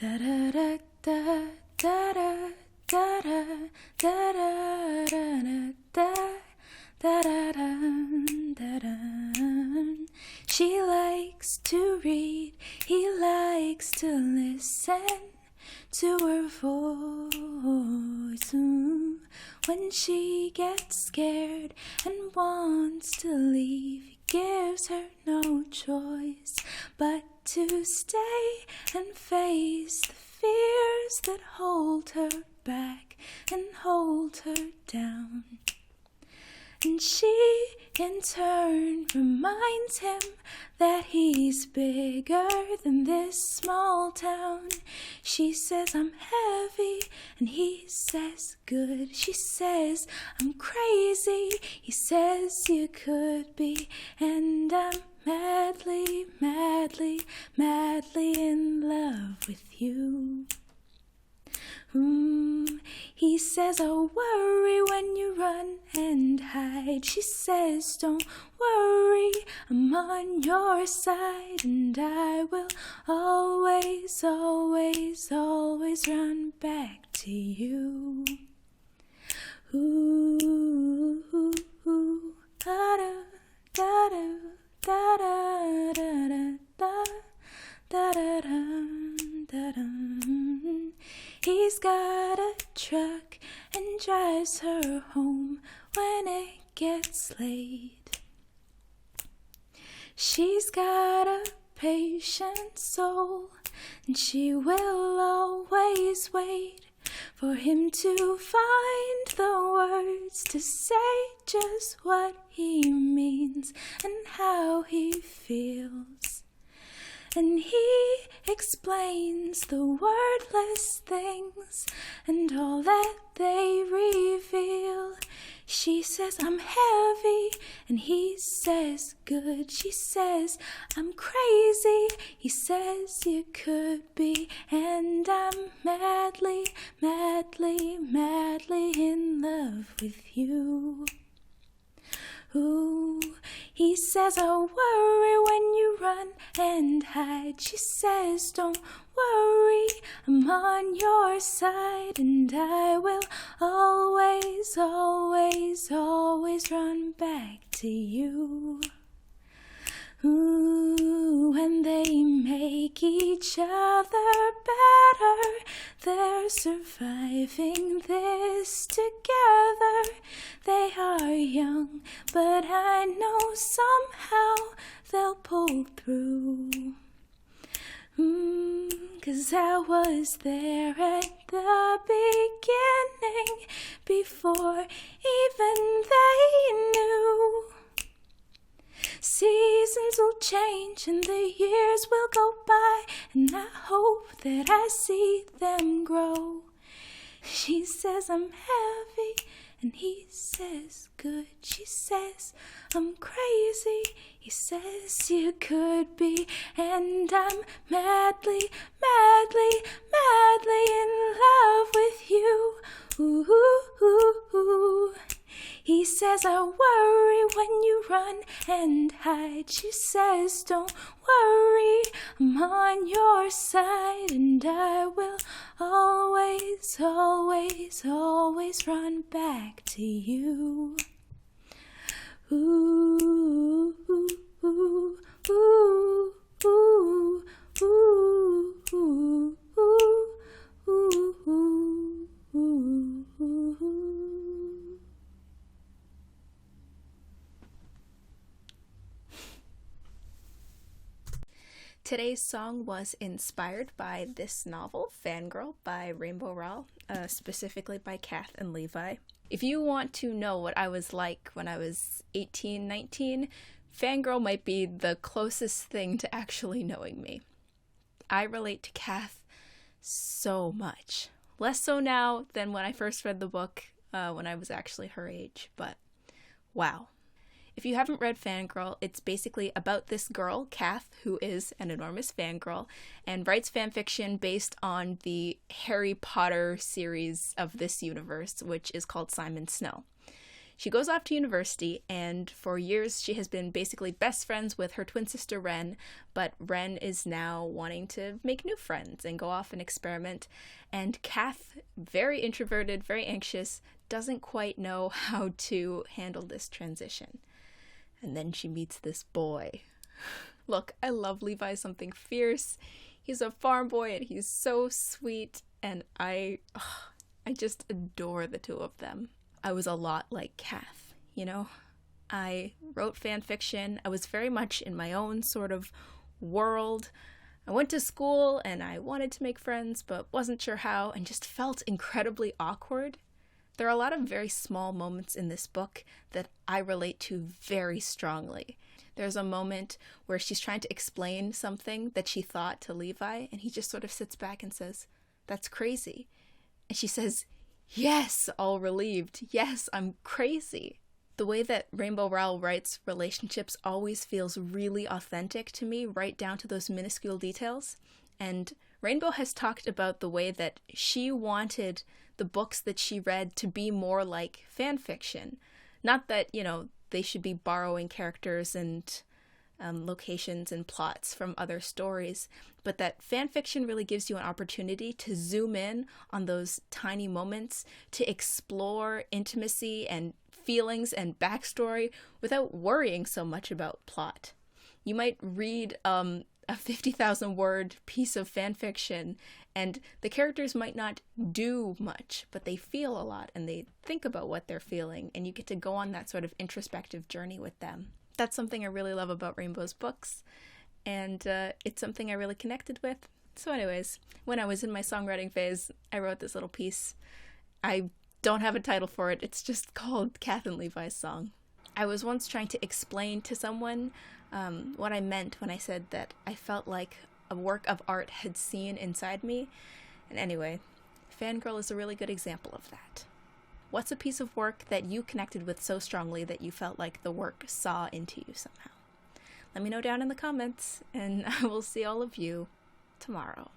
Da da da da da da da da da da da da da da da. She likes to read, he likes to listen to her voice. When she gets scared and wants to leave, he gives her no choice but to stay and face the fears that hold her back and hold her down. And she, in turn, reminds him that he's bigger than this small town. She says, I'm heavy, and he says, good. She says, I'm crazy. He says, you could be. And I'm madly, madly, madly in love with you. He says, oh, worry when you run and hide. She says, don't worry, I'm on your side, and I will always, always, always run back to you. Ooh, ooh, ooh, da-da, da-da, da-da, da-da, da-da, da-da, da-da. He's got a truck and drives her home when it gets late. She's got a patient soul, and she will always wait for him to find the words to say just what he means and how he feels. And he explains the wordless things and all that they reveal. She says, I'm heavy, and he says, good. She says, I'm crazy. He says, you could be. And I'm madly, madly, madly in love with you. Ooh, he says, oh, worry when you run and hide. She says, don't worry, I'm on your side, and I will always, always, always run back to you. Ooh, when they make each other better, they're surviving this together. They are young, but I know somehow they'll pull through. 'Cause I was there at the beginning, before even they knew. Seasons will change and the years will go by, and I hope that I see them grow. She says I'm heavy, and he says good. She says I'm crazy. He says you could be. And I'm madly, madly, madly in love with you. Ooh, ooh, ooh, ooh. He says, I worry when you run and hide. She says, don't worry, I'm on your side, and I will always, always, always run back to you. Ooh, ooh, ooh, ooh, ooh, ooh, ooh, ooh, ooh, ooh, ooh. Today's song was inspired by this novel, Fangirl, by Rainbow Rowell, specifically by Cath and Levi. If you want to know what I was like when I was 18, 19, Fangirl might be the closest thing to actually knowing me. I relate to Cath so much. Less so now than when I first read the book, when I was actually her age, but wow. If you haven't read Fangirl, it's basically about this girl, Cath, who is an enormous fangirl, and writes fanfiction based on the Harry Potter series of this universe, which is called Simon Snow. She goes off to university, and for years she has been basically best friends with her twin sister Wren, but Wren is now wanting to make new friends and go off and experiment, and Cath, very introverted, very anxious, doesn't quite know how to handle this transition. And then she meets this boy. Look, I love Levi Something Fierce. He's a farm boy and he's so sweet, and I just adore the two of them. I was a lot like Cath, you know? I wrote fan fiction. I was very much in my own sort of world. I went to school and I wanted to make friends, but wasn't sure how, and just felt incredibly awkward. There are a lot of very small moments in this book that I relate to very strongly. There's a moment where she's trying to explain something that she thought to Levi, and he just sort of sits back and says, "That's crazy." And she says, "Yes," all relieved. "Yes, I'm crazy." The way that Rainbow Rowell writes relationships always feels really authentic to me, right down to those minuscule details. And Rainbow has talked about the way that she wanted the books that she read to be more like fan fiction. Not that, they should be borrowing characters and locations and plots from other stories, but that fan fiction really gives you an opportunity to zoom in on those tiny moments, to explore intimacy and feelings and backstory without worrying so much about plot. You might read a 50,000 word piece of fan fiction, and the characters might not do much, but they feel a lot and they think about what they're feeling, and you get to go on that sort of introspective journey with them. That's something I really love about Rainbow's books, and it's something I really connected with. So anyways, when I was in my songwriting phase, I wrote this little piece. I don't have a title for it. It's just called Cath and Levi's Song. I was once trying to explain to someone what I meant when I said that I felt like a work of art had seen inside me. And anyway, Fangirl is a really good example of that. What's a piece of work that you connected with so strongly that you felt like the work saw into you somehow? Let me know down in the comments, and I will see all of you tomorrow.